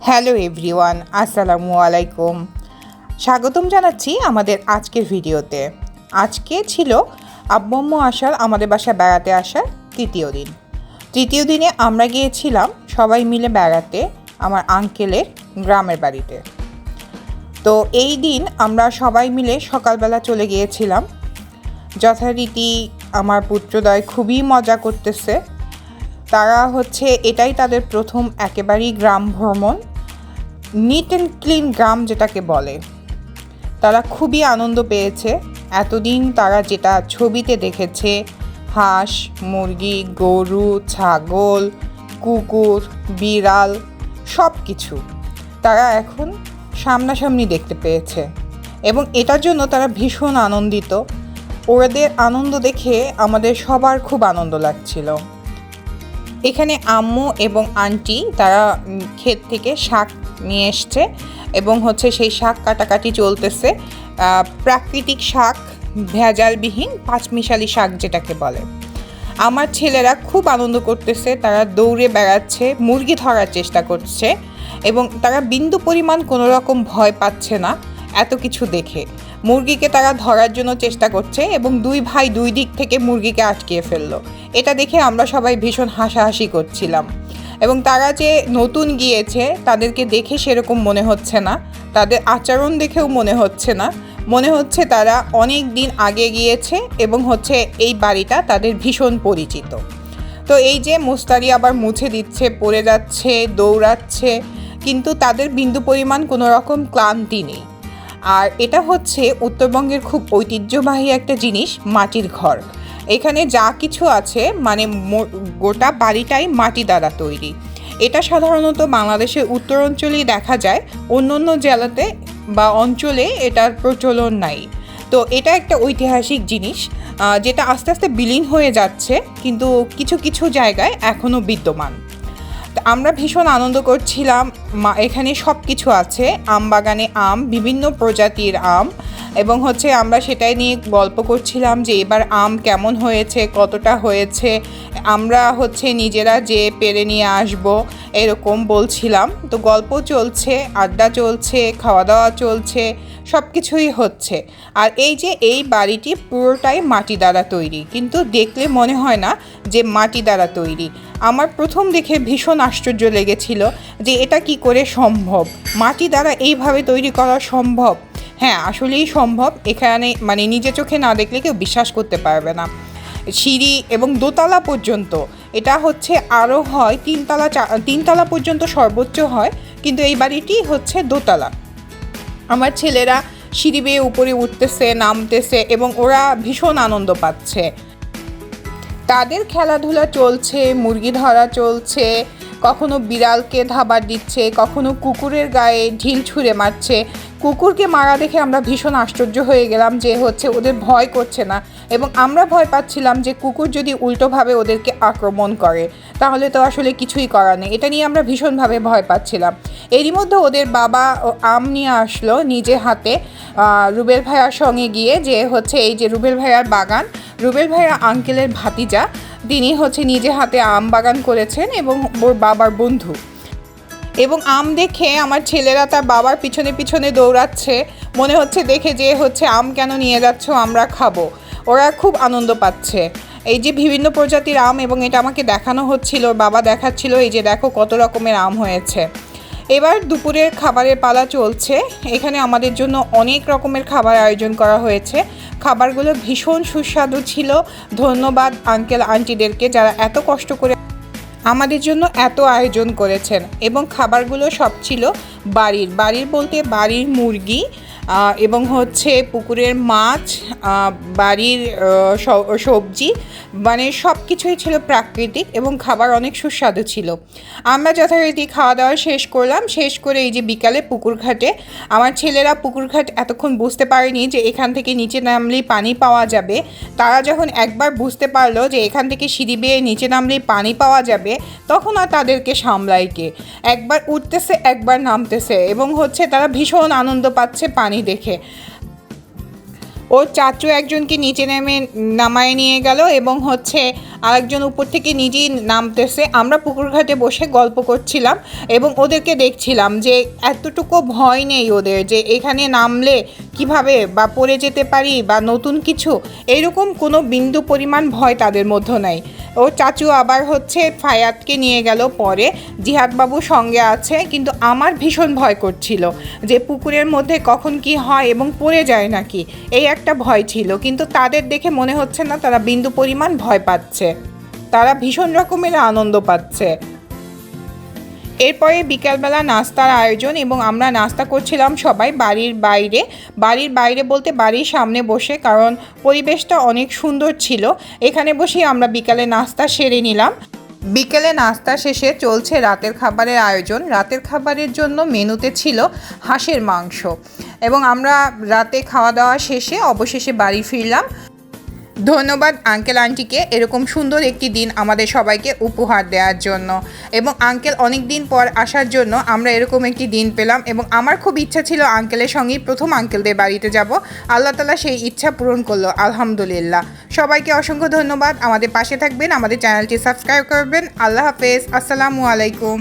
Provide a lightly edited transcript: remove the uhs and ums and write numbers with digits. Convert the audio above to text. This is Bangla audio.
হ্যালো এভরিওয়ান, আসসালামু আলাইকুম। স্বাগতম জানাচ্ছি আমাদের আজকের ভিডিওতে। আজকে ছিল আব্বু আম্মু আসার আমাদের বাসায় বেড়াতে আসার তৃতীয় দিনে আমরা গিয়েছিলাম সবাই মিলে বেড়াতে আমার আঙ্কেলের গ্রামের বাড়িতে। তো এই দিন আমরা সবাই মিলে সকালবেলা চলে গিয়েছিলাম। যথারীতি আমার পুত্রদ্বয় খুবই মজা করতেছে। তারা এটাই তাদের প্রথম একেবারেই গ্রাম ভ্রমণ, নিট অ্যান্ড ক্লিন গ্রাম যেটাকে বলে। তারা খুবই আনন্দ পেয়েছে। এতদিন তারা যেটা ছবিতে দেখেছে, হাঁস, মুরগি, গরু, ছাগল, কুকুর, বিড়াল সব কিছু তারা এখন সামনাসামনি দেখতে পেয়েছে এবং এটার জন্য তারা ভীষণ আনন্দিত। ওদের আনন্দ দেখে আমাদের সবার খুব আনন্দ লাগছিল। এখানে আম্মু এবং আন্টি তারা ক্ষেত থেকে শাক নিয়ে এসছে এবং সেই শাক কাটাকাটি চলতেছে। প্রাকৃতিক শাক, ভেজালবিহীন পাঁচমিশালি শাক যেটাকে বলে। আমার ছেলেরা খুব আনন্দ করতেছে, তারা দৌড়ে বেড়াচ্ছে, মুরগি ধরার চেষ্টা করছে এবং তারা বিন্দু পরিমাণ কোনো রকম ভয় পাচ্ছে না। এত কিছু দেখে মুরগিকে তারা ধরার জন্য চেষ্টা করছে এবং দুই ভাই দুই দিক থেকে মুরগিকে আটকিয়ে ফেললো। এটা দেখে আমরা সবাই ভীষণ হাসাহাসি করছিলাম এবং তারা যে নতুন গিয়েছে তাদেরকে দেখে সেরকম মনে হচ্ছে না, তাদের আচরণ দেখেও মনে হচ্ছে না, মনে হচ্ছে তারা অনেক দিন আগে গিয়েছে এবং এই বাড়িটা তাদের ভীষণ পরিচিত। তো এই যে মুস্তারি আবার মুছে দিচ্ছে, পড়ে যাচ্ছে, দৌড়াচ্ছে, কিন্তু তাদের বিন্দু পরিমাণ কোনো রকম ক্লান্তি নেই। আর এটা উত্তরবঙ্গের খুব ঐতিহ্যবাহী একটা জিনিস, মাটির ঘর। এখানে যা কিছু আছে গোটা বাড়িটাই মাটি দ্বারা তৈরি। এটা সাধারণত বাংলাদেশের উত্তর অঞ্চলেই দেখা যায়, অন্য অন্য জেলাতে বা অঞ্চলে এটার প্রচলন নাই। তো এটা একটা ঐতিহাসিক জিনিস যেটা আস্তে আস্তে বিলীন হয়ে যাচ্ছে, কিন্তু কিছু কিছু জায়গায় এখনও বিদ্যমান। আমরা ভীষণ আনন্দ করছিলাম। এখানে সব কিছু আছে, আম বাগানে আম, বিভিন্ন প্রজাতির আম, এবং আমরা সেটাই নিয়ে গল্প করছিলাম যে এবার আম কেমন হয়েছে, কতটা হয়েছে, আমরা নিজেরা যে পেরে নিয়ে আসব এরকম বলছিলাম। তো গল্প চলছে, আড্ডা চলছে, খাওয়া দাওয়া চলছে, সব কিছুই হচ্ছে। আর এই বাড়িটি পুরোটাই মাটি দ্বারা তৈরি, কিন্তু দেখলে মনে হয় না যে মাটি দ্বারা তৈরি। আমার প্রথম দেখে ভীষণ আশ্চর্য লেগেছিল যে এটা কি করে সম্ভব, মাটি দ্বারা এইভাবে তৈরি করা সম্ভব। হ্যাঁ, আসলেই সম্ভব। এখানে নিজে চোখে না দেখলে কেউ বিশ্বাস করতে পারবে না। সিঁড়ি এবং দোতলা পর্যন্ত, এটা আরও হয় তিনতলা পর্যন্ত সর্বোচ্চ হয়, কিন্তু এই বাড়িটি দোতলা। আমার ছেলেরা সিঁড়ি বেয়ে উপরে উঠতেছে, নামতেছে এবং ওরা ভীষণ আনন্দ পাচ্ছে। তাদের খেলাধুলা চলছে, মুরগি ধরা চলছে, কখনো বিড়ালকে ধাবার দিচ্ছে, কখনো কুকুরের গায়ে ঢিল ছুঁড়ে মারছে। কুকুরকে মারা দেখে আমরা ভীষণ আশ্চর্য হয়ে গেলাম যে ওদের ভয় করছে না, এবং আমরা ভয় পাচ্ছিলাম যে কুকুর যদি উল্টোভাবে ওদেরকে আক্রমণ করে তাহলে তো আসলে কিছুই করার নেই। এটা নিয়ে আমরা ভীষণভাবে ভয় পাচ্ছিলাম। এরই মধ্যে ওদের বাবা আম নিয়ে আসলো নিজে হাতে, রুবেল ভাইয়ার সঙ্গে গিয়ে, যে এই যে রুবেল ভাইয়ার বাগান, রুবেল ভাইয়া আঙ্কেলের ভাতিজা, তিনি নিজে হাতে আম বাগান করেছেন এবং ওর বাবার বন্ধু। এবং আম দেখে আমার ছেলেরা তার বাবার পিছনে পিছনে দৌড়াচ্ছে, মনে দেখে যে আম কেন নিয়ে যাচ্ছ, আমরা খাবো। ওরা খুব আনন্দ পাচ্ছে। এই যে বিভিন্ন প্রজাতির আম, এবং এটা আমাকে দেখানো হচ্ছিল, বাবা দেখাচ্ছিল, এই যে দেখো কত রকমের আম হয়েছে। এবার দুপুরের খাবারের পালা চলছে। এখানে আমাদের জন্য অনেক রকমের খাবার আয়োজন করা হয়েছে। খাবারগুলো ভীষণ সুস্বাদু ছিল। ধন্যবাদ আঙ্কেল আন্টিদেরকে, যারা এত কষ্ট করে আমাদের জন্য এত আয়োজন করেছেন। এবং খাবারগুলো সব ছিল বাড়ির বলতে বাড়ির মুরগি, এবং পুকুরের মাছ, বাড়ির সবজি, সব কিছুই ছিল প্রাকৃতিক, এবং খাবার অনেক সুস্বাদু ছিল। আমরা যথারীতি খাওয়া দাওয়া শেষ করে এই যে বিকালে পুকুর ঘাটে, আমার ছেলেরা পুকুর ঘাট এতক্ষণ বুঝতে পারেনি যে এখান থেকে নিচে নামলেই পানি পাওয়া যাবে। তারা যখন একবার বুঝতে পারলো যে এখান থেকে সিঁড়ি বেয়ে নিচে নামলেই পানি পাওয়া যাবে, তখন আর তাদেরকে সামলায় কে, একবার উঠতেছে একবার নামতেছে, এবং তারা ভীষণ আনন্দ পাচ্ছে পানি দেখে। ওর চাচু একজনকে নিচে নামায় নিয়ে গেল, এবং আরেকজন উপর থেকে নিজেই নামতেছে। আমরা পুকুর ঘাটে বসে গল্প করছিলাম এবং ওদেরকে দেখছিলাম যে এতটুকু ভয় নেই ওদের, যে এখানে নামলে কিভাবে বা পড়ে যেতে পারি বা নতুন কিছু, এইরকম কোনো বিন্দু পরিমাণ ভয় তাদের মধ্যে নাই। ও চাচু আবার হচ্ছে ফায়াতকে নিয়ে গেল পরে, জিহাদবাবু সঙ্গে আছে, কিন্তু আমার ভীষণ ভয় করছিল যে পুকুরের মধ্যে কখন কি হয় এবং পড়ে যায় নাকি, এই একটা ভয় ছিল। কিন্তু তাদের দেখে মনে হচ্ছে না তারা বিন্দু পরিমাণ ভয় পাচ্ছে, তারা ভীষণ রকমের আনন্দ পাচ্ছে। এরপরে বিকালবেলা নাস্তার আয়োজন এবং আমরা নাস্তা করছিলাম সবাই বাড়ির বাইরে বলতে বাড়ির সামনে বসে, কারণ পরিবেশটা অনেক সুন্দর ছিল। এখানে বসেই আমরা বিকালে নাস্তা সেরে নিলাম। বিকেলে নাস্তা শেষে চলছে রাতের খাবারের আয়োজন। রাতের খাবারের জন্য মেনুতে ছিল হাঁসের মাংস এবং আমরা রাতে খাওয়া দাওয়া শেষে অবশেষে বাড়ি ফিরলাম। ধন্যবাদ আঙ্কেল আন্টিকে এরকম সুন্দর একটি দিন আমাদের সবাইকে উপহার দেওয়ার জন্য, এবং আঙ্কেল অনেক দিন পর আসার জন্য আমরা এরকম একটি দিন পেলাম। এবং আমার খুব ইচ্ছা ছিল আঙ্কেলের সঙ্গেই প্রথম আঙ্কেলদের বাড়িতে যাব। আল্লাহ তাআলা সেই ইচ্ছা পূরণ করলো, আলহামদুলিল্লাহ। সবাইকে অসংখ্য ধন্যবাদ। আমাদের পাশে থাকবেন, আমাদের চ্যানেলটি সাবস্ক্রাইব করবেন। আল্লাহ হাফেজ, আসসালামু আলাইকুম।